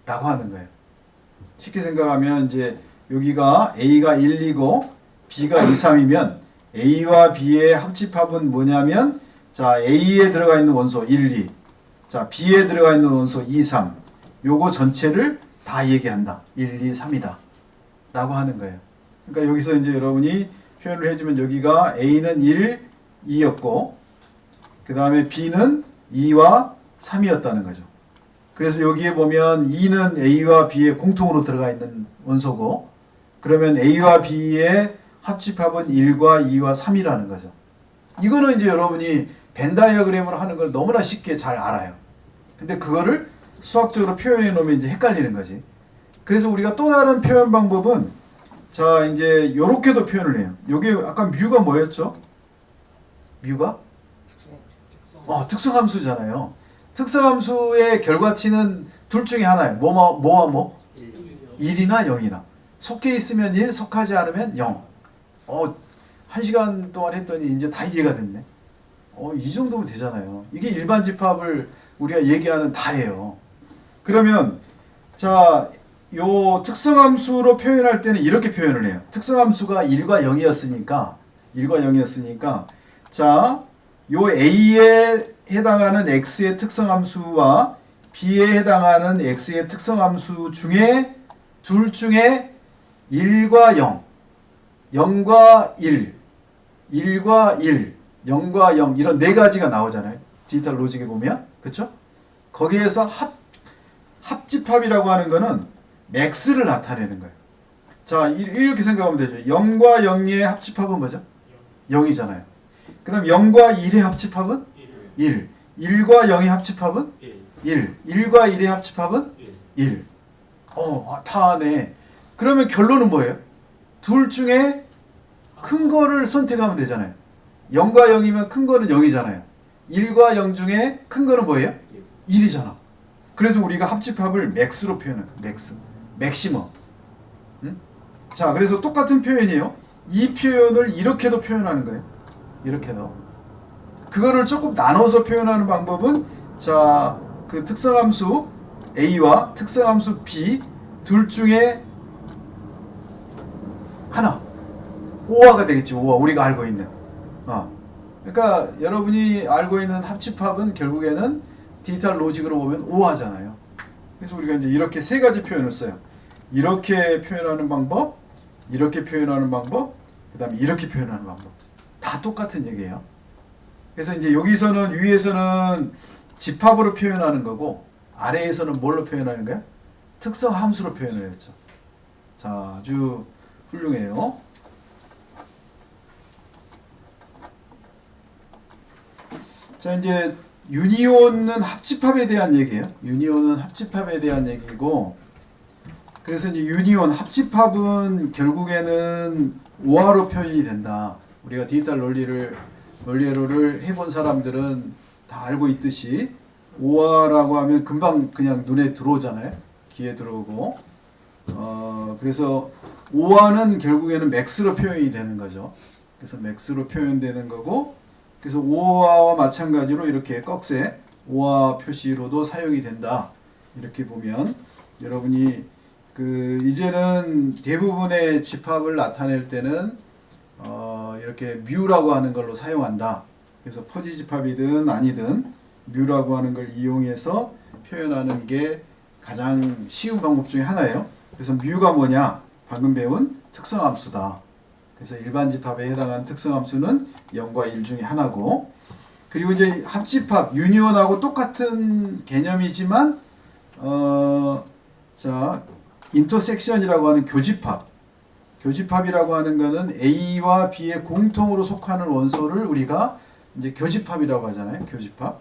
[SPEAKER 1] 라고 하는 거예요. 쉽게 생각하면 이제 여기가 A가 1, 2고 B가 2, 3이면 A와 B의 합집합은 뭐냐면 자, A에 들어가 있는 원소 1, 2, 자, B에 들어가 있는 원소 2, 3 요거 전체를 다 얘기한다. 1, 2, 3이다 라고 하는 거예요. 그러니까 여기서 이제 여러분이 표현을 해주면 여기가 A는 1, 2였고 그 다음에 B는 2와 3이었다는 거죠. 그래서 여기에 보면 2는 A와 B에 공통으로 들어가 있는 원소고 그러면 A와 B의 합집합은 1과 2와 3이라는 거죠. 이거는 이제 여러분이 벤 다이어그램으로 하는 걸 너무나 쉽게 잘 알아요. 근데 그거를 수학적으로 표현해 놓으면 이제 헷갈리는 거지. 그래서 우리가 또 다른 표현 방법은 자, 이제 요렇게도 표현을 해요. 요게 아까 뮤가 뭐였죠? 뮤가? 특성함수잖아요. 특성함수의 결과치는 둘 중에 하나예요. 뭐와 뭐? 1이나 0이나. 속해 있으면 1, 속하지 않으면 0. 1시간 동안 했더니 이제 다 이해가 됐네. 이 정도면 되잖아요. 이게 일반 집합을 우리가 얘기하는 다예요. 그러면 자, 요 특성함수로 표현할 때는 이렇게 표현을 해요. 특성함수가 1과 0이었으니까 자, 요 A에 해당하는 X의 특성함수와 B에 해당하는 X의 특성함수 중에 둘 중에 1과 0, 0과 1, 1과 1, 0과 0 이런 네 가지가 나오잖아요. 디지털 로직에 보면. 그쵸? 거기에서 합집합이라고 하는 거는 맥스를 나타내는 거예요. 자, 이렇게 생각하면 되죠. 0과 0의 합집합은 뭐죠? 0이잖아요. 그 다음 0과 1의 합집합은 1. 1과 0의 합집합은 1. 1과 1의 합집합은 1. 다 하네. 그러면 결론은 뭐예요? 둘 중에 큰 거를 선택하면 되잖아요. 0과 0이면 큰 거는 0이잖아요. 1과 0 중에 큰 거는 뭐예요? 1이잖아. 그래서 우리가 합집합을 맥스로 표현해요. 맥시멈. 응? 자, 그래서 똑같은 표현이에요. 이 표현을 이렇게도 표현하는 거예요. 이렇게도. 그거를 조금 나눠서 표현하는 방법은 자, 그 특성함수 A와 특성함수 B 둘 중에 하나. 오화가 되겠지. 오화. 우리가 알고 있는. 그러니까 여러분이 알고 있는 합집합은 결국에는 디지털 로직으로 보면 오화잖아요. 그래서 우리가 이제 이렇게 세 가지 표현을 써요. 이렇게 표현하는 방법, 이렇게 표현하는 방법, 그 다음에 이렇게 표현하는 방법. 다 똑같은 얘기예요. 그래서 이제 여기서는 위에서는 집합으로 표현하는 거고 아래에서는 뭘로 표현하는 거야? 특성 함수로 표현을 했죠. 자, 아주 훌륭해요. 자, 이제 유니온은 합집합에 대한 얘기예요. 유니온은 합집합에 대한 얘기고, 그래서 이제 유니온 합집합은 결국에는 오화로 표현이 된다. 우리가 디지털 논리회로를 해본 사람들은 다 알고 있듯이 오화라고 하면 금방 그냥 눈에 들어오잖아요. 귀에 들어오고. 그래서 오화는 결국에는 맥스로 표현이 되는 거죠. 그래서 맥스로 표현되는 거고, 그래서 오화와 마찬가지로 이렇게 꺽쇠 오화 표시로도 사용이 된다. 이렇게 보면 여러분이 이제는 대부분의 집합을 나타낼 때는 이렇게 뮤라고 하는 걸로 사용한다. 그래서 퍼지 집합이든 아니든 뮤라고 하는 걸 이용해서 표현하는 게 가장 쉬운 방법 중에 하나예요. 그래서 뮤가 뭐냐? 방금 배운 특성함수다. 그래서 일반 집합에 해당하는 특성함수는 0과 1 중에 하나고, 그리고 이제 합집합, 유니온하고 똑같은 개념이지만 자, 인터섹션이라고 하는 교집합이라고 하는 거는 A와 B에 공통으로 속하는 원소를 우리가 이제 교집합이라고 하잖아요. 교집합.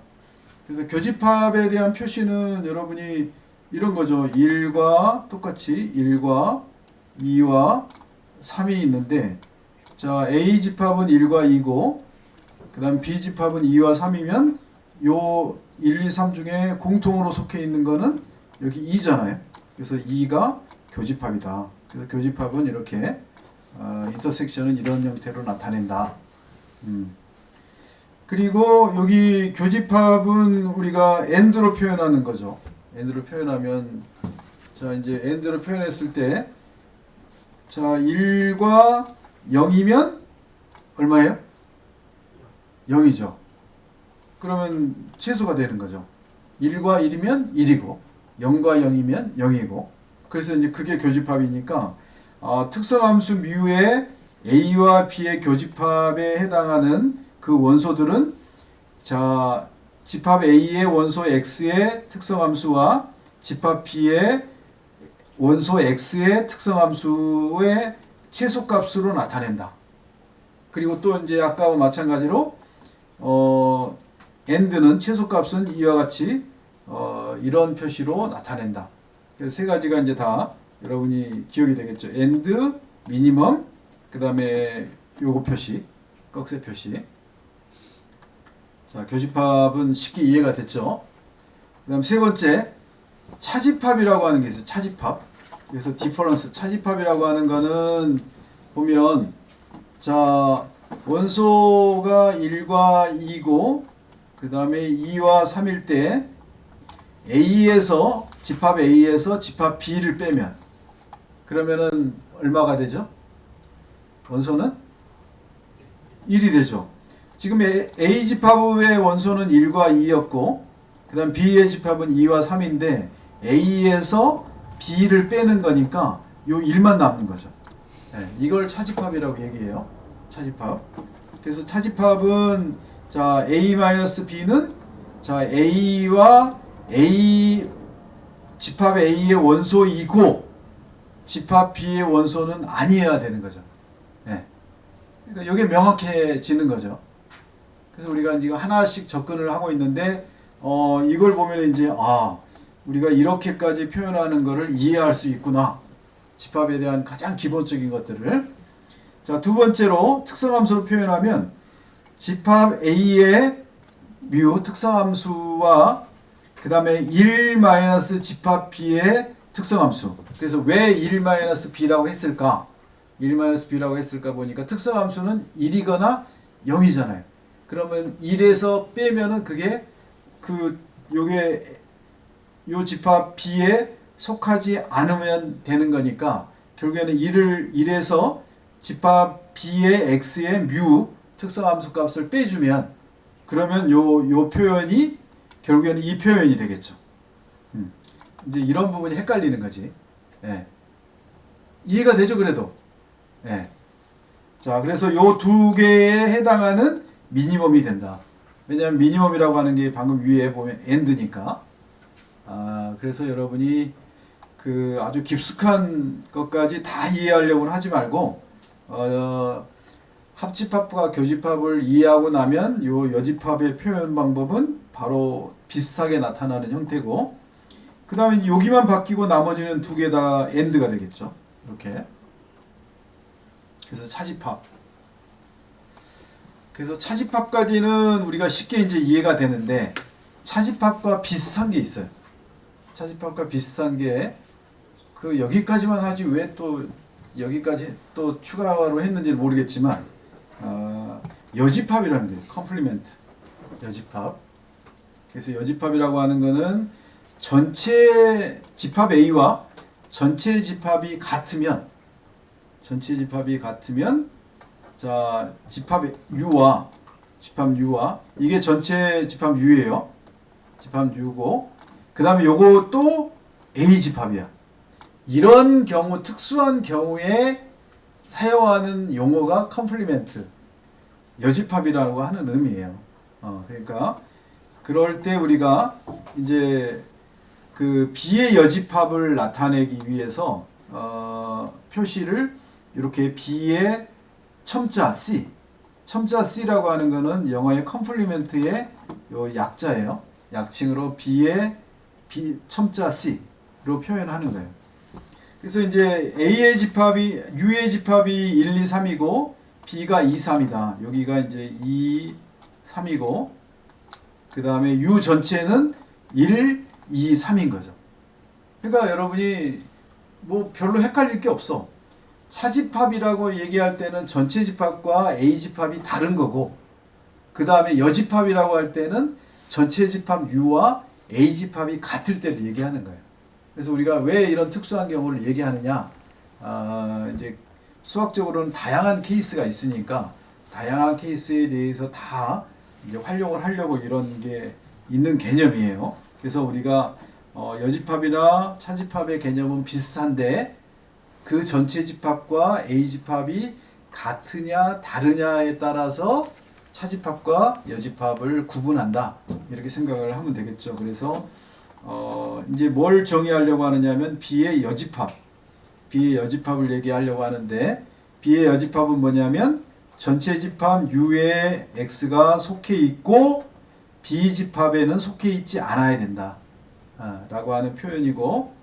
[SPEAKER 1] 그래서 교집합에 대한 표시는 여러분이 이런 거죠. 1과 똑같이 1과 2와 3이 있는데, 자, A 집합은 1과 2고, 그 다음 B 집합은 2와 3이면 요 1, 2, 3 중에 공통으로 속해 있는 거는 여기 2잖아요. 그래서 2가 교집합이다. 그래서 교집합은 이렇게 인터섹션은 이런 형태로 나타낸다. 그리고 여기 교집합은 우리가 AND로 표현하는 거죠. AND로 표현하면, 자, 이제 AND로 표현했을 때, 자, 1과 0이면 얼마예요? 0이죠. 그러면 최소가 되는 거죠. 1과 1이면 1이고 0과 0이면 0이고, 그래서 이제 그게 교집합이니까 특성함수 뮤의 A와 B의 교집합에 해당하는 그 원소들은, 자, 집합 A의 원소 X의 특성함수와 집합 B의 원소 X의 특성함수의 최소값으로 나타낸다. 그리고 또 이제 아까와 마찬가지로 AND는 최소값은 이와 같이 이런 표시로 나타낸다. 그래서 세 가지가 이제 다 여러분이 기억이 되겠죠. AND, 미니멈, 그 다음에 요거 표시, 꺽쇠 표시. 자, 교집합은 쉽게 이해가 됐죠. 그 다음 세 번째, 차집합이라고 하는 게 있어요. 차집합. 그래서 디퍼런스, 차집합이라고 하는 거는 보면, 자, 원소가 1과 2고, 그 다음에 2와 3일 때, A에서, 집합 A에서 집합 B를 빼면, 그러면은 얼마가 되죠? 원소는 1이 되죠. 지금 A 집합의 원소는 1과 2였고, 그 다음 B의 집합은 2와 3인데, A에서 B를 빼는 거니까, 요 1만 남는 거죠. 네, 이걸 차집합이라고 얘기해요. 차집합. 그래서 차집합은, 자, A-B는, 자, A와 집합 A의 원소이고, 집합 B의 원소는 아니어야 되는 거죠. 네. 그러니까 이게 명확해지는 거죠. 그래서 우리가 지금 하나씩 접근을 하고 있는데, 이걸 보면 이제, 우리가 이렇게까지 표현하는 것을 이해할 수 있구나. 집합에 대한 가장 기본적인 것들을. 자, 두 번째로 특성함수로 표현하면, 집합 A의 뮤 특성함수와 그 다음에 1 집합 B의 특성함수. 그래서 왜 1-B라고 했을까? 1-B라고 했을까 보니까 특성함수는 1이거나 0이잖아요. 그러면 1에서 빼면은 그게 요 집합 B에 속하지 않으면 되는 거니까 결국에는 1에서 집합 B의 X의 뮤 특성함수 값을 빼주면 그러면 요 표현이 결국에는 이 표현이 되겠죠. 이제 이런 부분이 헷갈리는 거지. 예. 이해가 되죠, 그래도? 예. 자, 그래서 요 두 개에 해당하는 미니멈이 된다. 왜냐하면 미니멈이라고 하는 게 방금 위에 보면 end니까. 그래서 여러분이 아주 깊숙한 것까지 다 이해하려고는 하지 말고, 합집합과 교집합을 이해하고 나면 요 여집합의 표현 방법은 바로 비슷하게 나타나는 형태고, 그 다음에 여기만 바뀌고 나머지는 두 개 다 end가 되겠죠. 이렇게. 그래서 차집합. 그래서 차집합까지는 우리가 쉽게 이제 이해가 되는데, 차집합과 비슷한 게 있어요. 차집합과 비슷한 게, 여기까지만 하지 왜 또 여기까지 또 추가로 했는지는 모르겠지만, 여집합이라는 거예요. 컴플리멘트. 여집합. 그래서 여집합이라고 하는 거는 전체 집합 A와 전체 집합이 같으면, 자, 집합 U와 이게 전체 집합 U예요. 집합 U고, 그 다음에 요것도 A 집합이야. 이런 경우, 특수한 경우에 사용하는 용어가 컴플리멘트, 여집합이라고 하는 의미예요. 그러니까 그럴 때 우리가 이제 B의 여집합을 나타내기 위해서 표시를 이렇게 B의 첨자 C, 첨자 C라고 하는 거는 영어의 컴플리멘트의 요 약자예요. 약칭으로 B의 첨자 C로 표현하는 거예요. 그래서 이제 U의 집합이 1, 2, 3이고 B가 2, 3이다. 여기가 이제 2, 3이고 그 다음에 U 전체는 1, 2, 3인 거죠. 그러니까 여러분이 뭐 별로 헷갈릴 게 없어. 차집합이라고 얘기할 때는 전체 집합과 A 집합이 다른 거고, 그 다음에 여집합이라고 할 때는 전체 집합 U와 A 집합이 같을 때를 얘기하는 거예요. 그래서 우리가 왜 이런 특수한 경우를 얘기하느냐, 이제 수학적으로는 다양한 케이스가 있으니까 다양한 케이스에 대해서 다 이제 활용을 하려고 이런 게 있는 개념이에요. 그래서 우리가 여집합이나 차집합의 개념은 비슷한데 그 전체 집합과 A 집합이 같으냐 다르냐에 따라서 차집합과 여집합을 구분한다. 이렇게 생각을 하면 되겠죠. 그래서 이제 뭘 정의하려고 하느냐면 B의 여집합을 얘기하려고 하는데, B의 여집합은 뭐냐면 전체 집합 U에 X가 속해 있고 B 집합에는 속해 있지 않아야 된다 라고 하는 표현이고,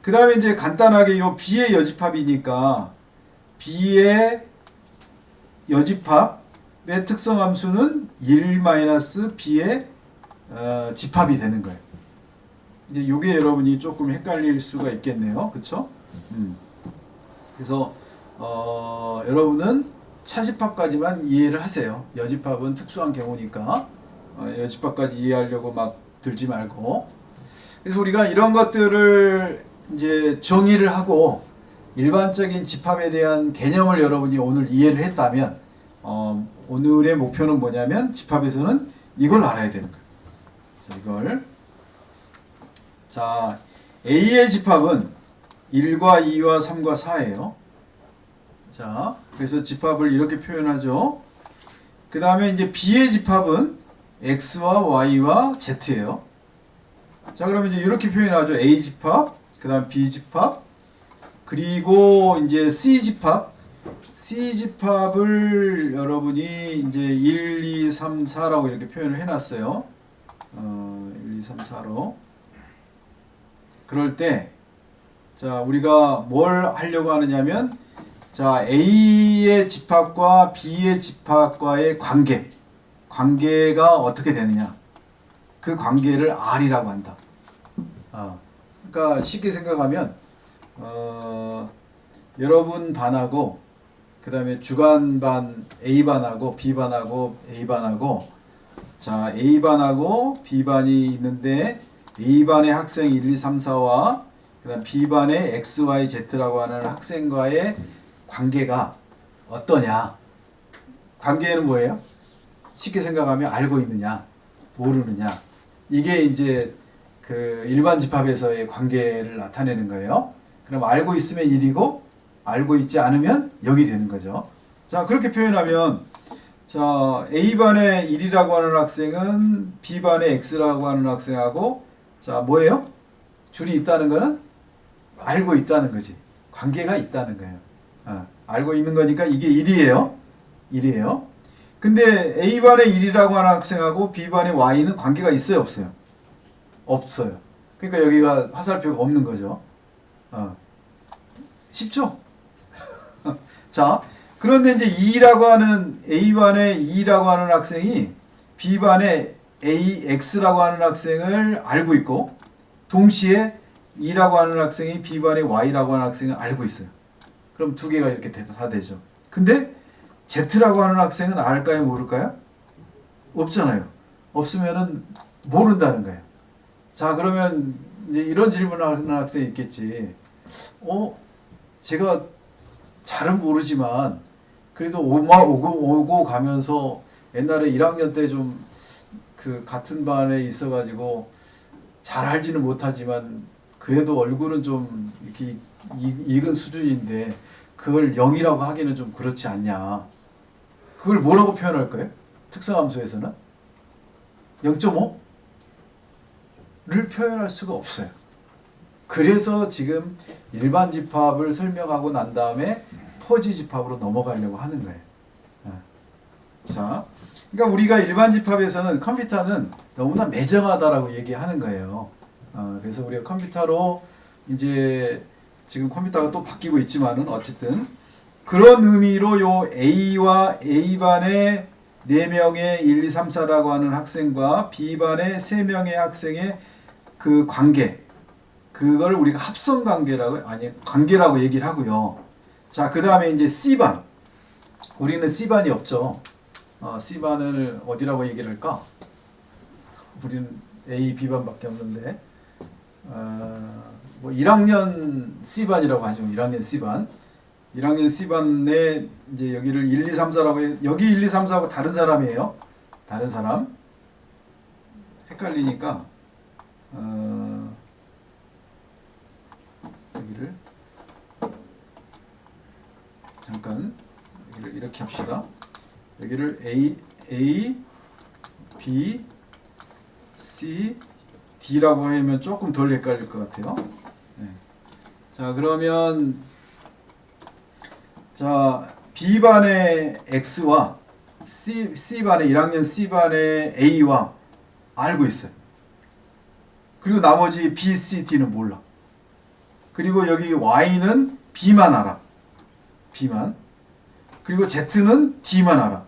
[SPEAKER 1] 그 다음에 이제 간단하게 요 B의 여집합이니까 B의 여집합 특성 함수는 1-b의 집합이 되는 거예요. 이제 요게 여러분이 조금 헷갈릴 수가 있겠네요. 그쵸? 그래서 여러분은 차집합까지만 이해를 하세요. 여집합은 특수한 경우니까 여집합까지 이해하려고 막 들지 말고. 그래서 우리가 이런 것들을 이제 정의를 하고 일반적인 집합에 대한 개념을 여러분이 오늘 이해를 했다면 오늘의 목표는 뭐냐면 집합에서는 이걸 알아야 되는 거예요. 자, 이걸. 자, A의 집합은 1과 2와 3과 4예요. 자, 그래서 집합을 이렇게 표현하죠. 그 다음에 이제 B의 집합은 X와 Y와 Z예요. 자, 그러면 이제 이렇게 표현하죠. A 집합, 그 다음 B 집합, 그리고 이제 C 집합. C 집합을 여러분이 이제 1, 2, 3, 4라고 이렇게 표현을 해놨어요. 1, 2, 3, 4로. 그럴 때, 자, 우리가 뭘 하려고 하느냐면, 자, A의 집합과 B의 집합과의 관계가 어떻게 되느냐. 그 관계를 R이라고 한다. 그러니까 쉽게 생각하면, 여러분 반하고, 그 다음에 주간반 A반하고 B반하고 A반하고, 자, A반하고 B반이 있는데, A반의 학생 1, 2, 3, 4와 그 다음 B반의 X, Y, Z라고 하는 학생과의 관계가 어떠냐. 관계는 뭐예요? 쉽게 생각하면 알고 있느냐, 모르느냐. 이게 이제 그 일반 집합에서의 관계를 나타내는 거예요. 그럼 알고 있으면 1이고 알고 있지 않으면 0이 되는 거죠. 자, 그렇게 표현하면 자, A반의 1이라고 하는 학생은 B반의 X라고 하는 학생하고 자, 뭐예요? 줄이 있다는 거는 알고 있다는 거지. 관계가 있다는 거예요. 알고 있는 거니까 이게 1이에요. 1이에요. 근데 A반의 1이라고 하는 학생하고 B반의 Y는 관계가 있어요, 없어요? 없어요. 그러니까 여기가 화살표가 없는 거죠. 쉽죠? 자, 그런데 이제 2라고 하는 A반의 2라고 하는 학생이 B반의 AX라고 하는 학생을 알고 있고 동시에 2라고 하는 학생이 B반의 Y라고 하는 학생을 알고 있어요. 그럼 두 개가 이렇게 다 되죠. 근데 Z라고 하는 학생은 알까요, 모를까요? 없잖아요. 없으면은 모른다는 거예요. 자, 그러면 이제 이런 질문을 하는 학생이 있겠지. 제가 잘은 모르지만 그래도 오고 가면서 옛날에 1학년 때 좀 그 같은 반에 있어가지고 잘 알지는 못하지만 그래도 얼굴은 좀 이렇게 익은 수준인데 그걸 0이라고 하기는 좀 그렇지 않냐. 그걸 뭐라고 표현할 거예요? 특성함수에서는 0.5를 표현할 수가 없어요. 그래서 지금 일반 집합을 설명하고 난 다음에 퍼지 집합으로 넘어가려고 하는 거예요. 자, 그러니까 우리가 일반 집합에서는 컴퓨터는 너무나 매정하다라고 얘기하는 거예요. 그래서 우리가 컴퓨터로 이제 지금 컴퓨터가 또 바뀌고 있지만은 어쨌든 그런 의미로 요 A와 A반의 4명의 1, 2, 3, 4라고 하는 학생과 B반의 3명의 학생의 그 관계, 그걸 우리가 합성 관계라고 얘기를 하고요. 자, 그 다음에 이제 C반. 우리는 C반이 없죠. C반을 어디라고 얘기를 할까? 우리는 A, B반밖에 없는데, 뭐 1학년 C반이라고 하죠. 1학년 C반. 1학년 C반에 이제 여기를 1, 2, 3, 4라고 해. 여기 1, 2, 3, 4하고 다른 사람이에요. 다른 사람. 헷갈리니까, 여기를 잠깐 여기를 이렇게 합시다. 여기를 A, B, C, D라고 하면 조금 덜 헷갈릴 것 같아요. 네. 자, 그러면 자, B반의 X와 C반의 1학년 C반의 A와 알고 있어요. 그리고 나머지 B, C, D는 몰라. 그리고 여기 Y는 B만 알아. B만. 그리고 Z는 D만 알아.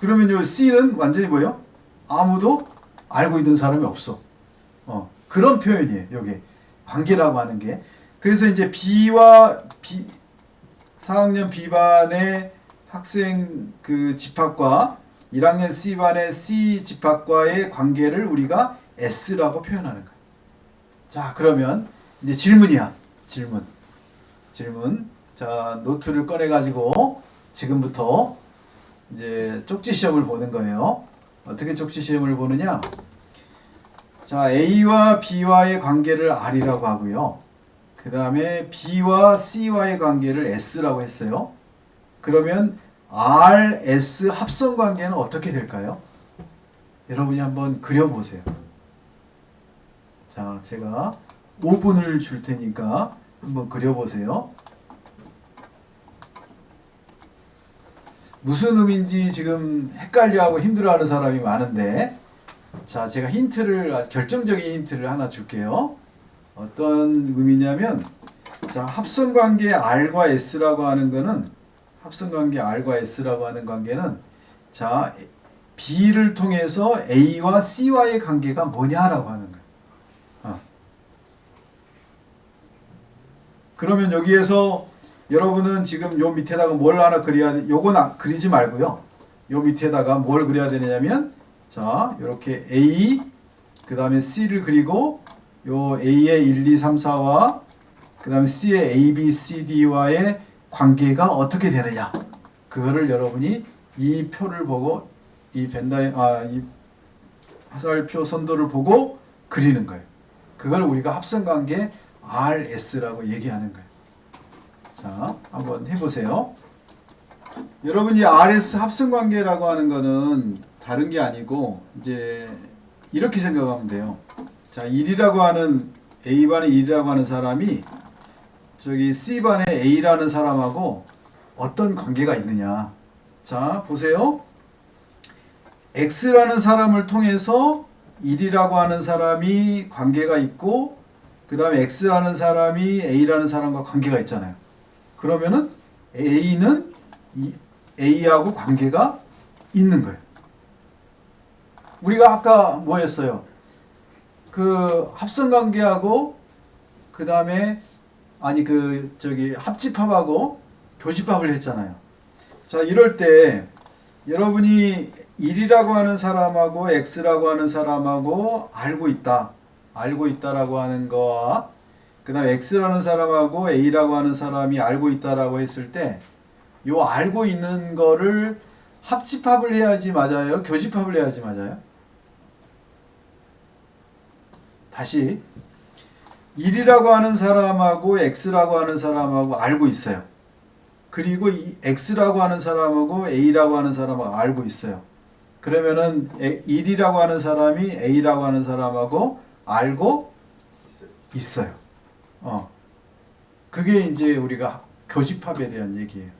[SPEAKER 1] 그러면 요 C는 완전히 뭐예요? 아무도 알고 있는 사람이 없어. 그런 표현이에요. 요게 관계라고 하는 게. 그래서 이제 B와 4학년 B반의 학생 그 집합과 1학년 C반의 C 집합과의 관계를 우리가 S라고 표현하는 거예요. 자, 그러면 이제 질문이야. 질문. 자, 노트를 꺼내 가지고 지금부터 이제 쪽지 시험을 보는 거예요. 어떻게 쪽지 시험을 보느냐? 자, A와 B와의 관계를 R이라고 하고요. 그 다음에 B와 C와의 관계를 S라고 했어요. 그러면 R, S 합성 관계는 어떻게 될까요? 여러분이 한번 그려보세요. 자, 제가 5분을 줄 테니까 한번 그려보세요. 무슨 의미인지 지금 헷갈려하고 힘들어하는 사람이 많은데, 자, 제가 결정적인 힌트를 하나 줄게요. 어떤 의미냐면, 자, 합성관계 R과 S라고 하는 거는, 자, B를 통해서 A와 C와의 관계가 뭐냐라고 하는 거예요. 그러면 여기에서 여러분은 지금 요 밑에다가 뭘 하나 그려야 돼? 요건 그리지 말고요. 요 밑에다가 뭘 그려야 되냐면, 자, 요렇게 A, 그 다음에 C를 그리고 요 A의 1, 2, 3, 4와 그 다음에 C의 A, B, C, D와의 관계가 어떻게 되느냐. 그거를 여러분이 이 표를 보고 이 화살표 선도를 보고 그리는 거예요. 그걸 우리가 합성관계 RS라고 얘기하는 거예요. 자, 한번 해보세요. 여러분이 RS 합성관계라고 하는 거는 다른 게 아니고 이제 이렇게 생각하면 돼요. 자, 1이라고 하는 A반의 1이라고 하는 사람이 저기 C반의 A라는 사람하고 어떤 관계가 있느냐. 자, 보세요. X라는 사람을 통해서 1이라고 하는 사람이 관계가 있고, 그 다음에 X라는 사람이 A라는 사람과 관계가 있잖아요. 그러면은 A는 A하고 관계가 있는 거예요. 우리가 아까 뭐 했어요? 그 합성관계하고 그 다음에 합집합하고 교집합을 했잖아요. 자, 이럴 때 여러분이 1이라고 하는 사람하고 X라고 하는 사람하고 알고 있다라고 하는 거와 그 다음에 X라는 사람하고 A라고 하는 사람이 알고 있다라고 했을 때 요 알고 있는 거를 합집합을 해야지 맞아요? 교집합을 해야지 맞아요? 다시 1이라고 하는 사람하고 X라고 하는 사람하고 알고 있어요. 그리고 이 X라고 하는 사람하고 A라고 하는 사람하고 알고 있어요. 그러면은 1이라고 하는 사람이 A라고 하는 사람하고 알고 있어요. 그게 이제 우리가 교집합에 대한 얘기예요.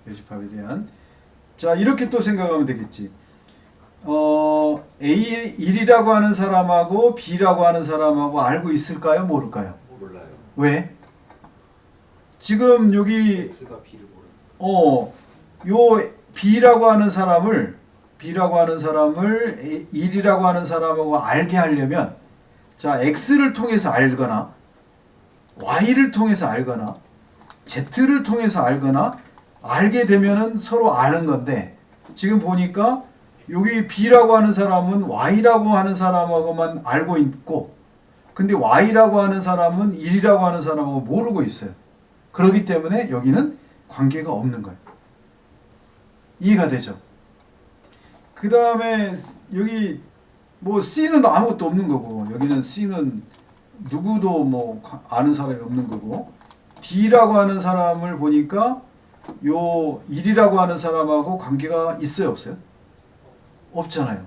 [SPEAKER 1] 교집합에 대한. 자, 이렇게 또 생각하면 되겠지. A 1이라고 하는 사람하고 B라고 하는 사람하고 알고 있을까요? 모를까요?
[SPEAKER 2] 몰라요.
[SPEAKER 1] 왜? 지금 여기
[SPEAKER 2] X가 B를 모르는.
[SPEAKER 1] 요 B라고 하는 사람을 1이라고 하는 사람하고 알게 하려면, 자, X를 통해서 알거나 Y를 통해서 알거나 Z를 통해서 알거나 알게 되면은 서로 아는 건데, 지금 보니까 여기 B라고 하는 사람은 Y라고 하는 사람하고만 알고 있고, 근데 Y라고 하는 사람은 1이라고 하는 사람하고 모르고 있어요. 그렇기 때문에 여기는 관계가 없는 거예요. 이해가 되죠? 그 다음에 여기 뭐 C는 아무것도 없는 거고, 여기는 C는 누구도 뭐 아는 사람이 없는 거고, D라고 하는 사람을 보니까 요 1이라고 하는 사람하고 관계가 있어요, 없어요? 없잖아요.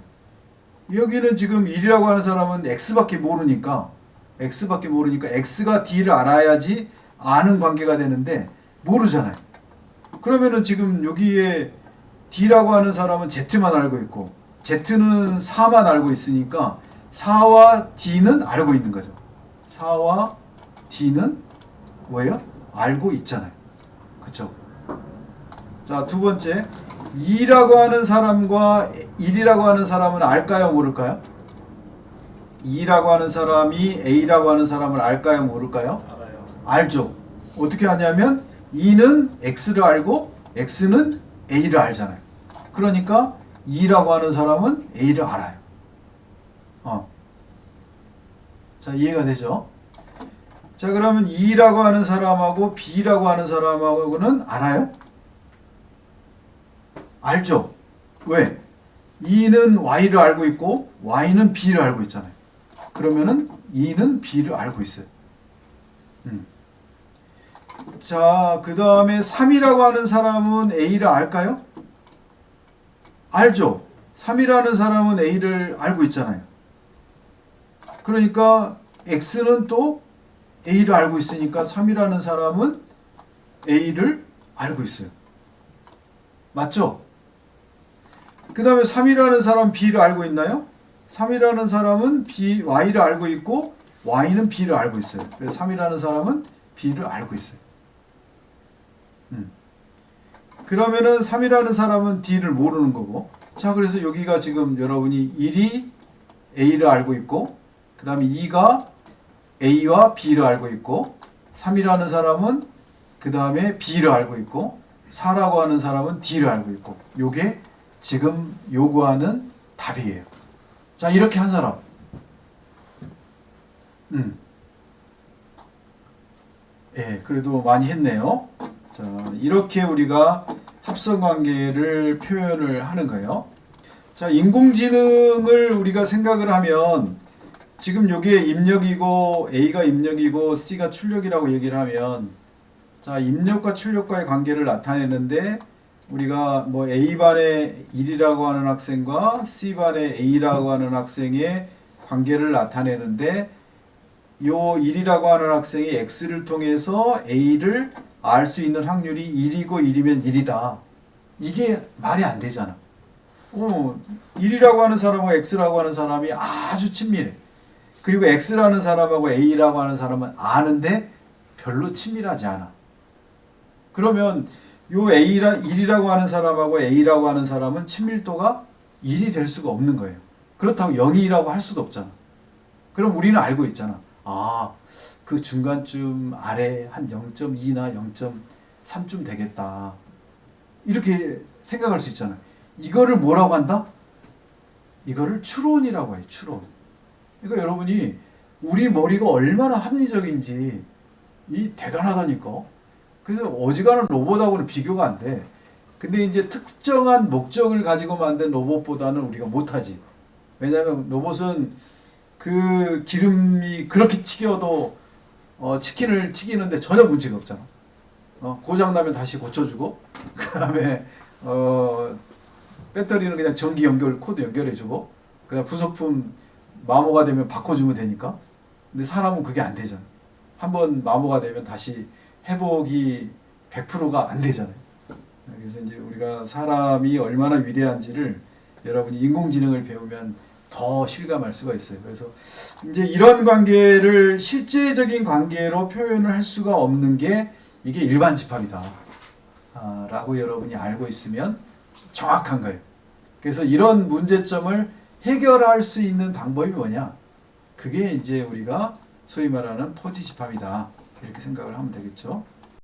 [SPEAKER 1] 여기는 지금 1이라고 하는 사람은 X밖에 모르니까 X가 D를 알아야지 아는 관계가 되는데 모르잖아요. 그러면은 지금 여기에 D라고 하는 사람은 Z만 알고 있고 Z는 4만 알고 있으니까 4와 D는 알고 있는 거죠. 4와 D는 뭐예요? 알고 있잖아요. 그쵸? 자, 두 번째, 2라고 하는 사람과 1이라고 하는 사람은 알까요, 모를까요? 2라고 하는 사람이 A라고 하는 사람을 알까요, 모를까요?
[SPEAKER 2] 알아요.
[SPEAKER 1] 알죠. 어떻게 하냐면 2는 X를 알고 X는 A를 알잖아요. 그러니까 2라고 하는 사람은 A를 알아요. 자, 이해가 되죠? 자, 그러면 2라고 하는 사람하고 B라고 하는 사람하고는 알아요? 알죠? 왜? 2는 Y를 알고 있고 Y는 B를 알고 있잖아요. 그러면은 2는 B를 알고 있어요. 자, 그 다음에 3이라고 하는 사람은 A를 알까요? 알죠? 3이라는 사람은 A를 알고 있잖아요. 그러니까 X는 또 A를 알고 있으니까 3이라는 사람은 A를 알고 있어요. 맞죠? 그 다음에 3이라는 사람은 B를 알고 있나요? 3이라는 사람은 Y를 알고 있고 Y는 B를 알고 있어요. 그래서 3이라는 사람은 B를 알고 있어요. 그러면은 3이라는 사람은 D를 모르는 거고. 자, 그래서 여기가 지금 여러분이 1이 A를 알고 있고 그 다음에 2가 A와 B를 알고 있고 3이라는 사람은 그 다음에 B를 알고 있고 4라고 하는 사람은 D를 알고 있고 요게 지금 요구하는 답이에요. 자, 이렇게 한 사람. 예, 그래도 많이 했네요. 자, 이렇게 우리가 합성관계를 표현을 하는 거예요. 자, 인공지능을 우리가 생각을 하면 지금 요게 입력이고 A가 입력이고 C가 출력이라고 얘기를 하면 자, 입력과 출력과의 관계를 나타내는데 우리가 뭐 A반에 1이라고 하는 학생과 C반에 A라고 하는 학생의 관계를 나타내는데 요 1이라고 하는 학생이 X를 통해서 A를 알 수 있는 확률이 1이고 1이면 1이다. 이게 말이 안 되잖아. 1이라고 하는 사람하고 X라고 하는 사람이 아주 친밀해. 그리고 X라는 사람하고 A라고 하는 사람은 아는데 별로 친밀하지 않아. 그러면 요 1이라고 하는 사람하고 A라고 하는 사람은 친밀도가 1이 될 수가 없는 거예요. 그렇다고 0이라고 할 수도 없잖아. 그럼 우리는 알고 있잖아. 아, 그 중간쯤 아래 한 0.2나 0.3쯤 되겠다. 이렇게 생각할 수 있잖아. 이거를 뭐라고 한다? 이거를 추론이라고 해요. 추론. 그러니까 여러분이 우리 머리가 얼마나 합리적인지 이 대단하다니까. 그래서 어지간한 로봇하고는 비교가 안 돼. 근데 이제 특정한 목적을 가지고 만든 로봇보다는 우리가 못하지. 왜냐하면 로봇은 그 기름이 그렇게 튀겨도 치킨을 튀기는데 전혀 문제가 없잖아. 고장나면 다시 고쳐주고 그 다음에 배터리는 그냥 전기 연결 코드 연결해주고 그다음 부속품 마모가 되면 바꿔주면 되니까. 근데 사람은 그게 안 되잖아. 한번 마모가 되면 다시 회복이 100%가 안 되잖아요. 그래서 이제 우리가 사람이 얼마나 위대한지를 여러분이 인공지능을 배우면 더 실감할 수가 있어요. 그래서 이제 이런 관계를 실제적인 관계로 표현을 할 수가 없는 게 이게 일반 집합이다. 라고 여러분이 알고 있으면 정확한 거예요. 그래서 이런 문제점을 해결할 수 있는 방법이 뭐냐? 그게 이제 우리가 소위 말하는 포지 집합이다. 이렇게 생각을 하면 되겠죠.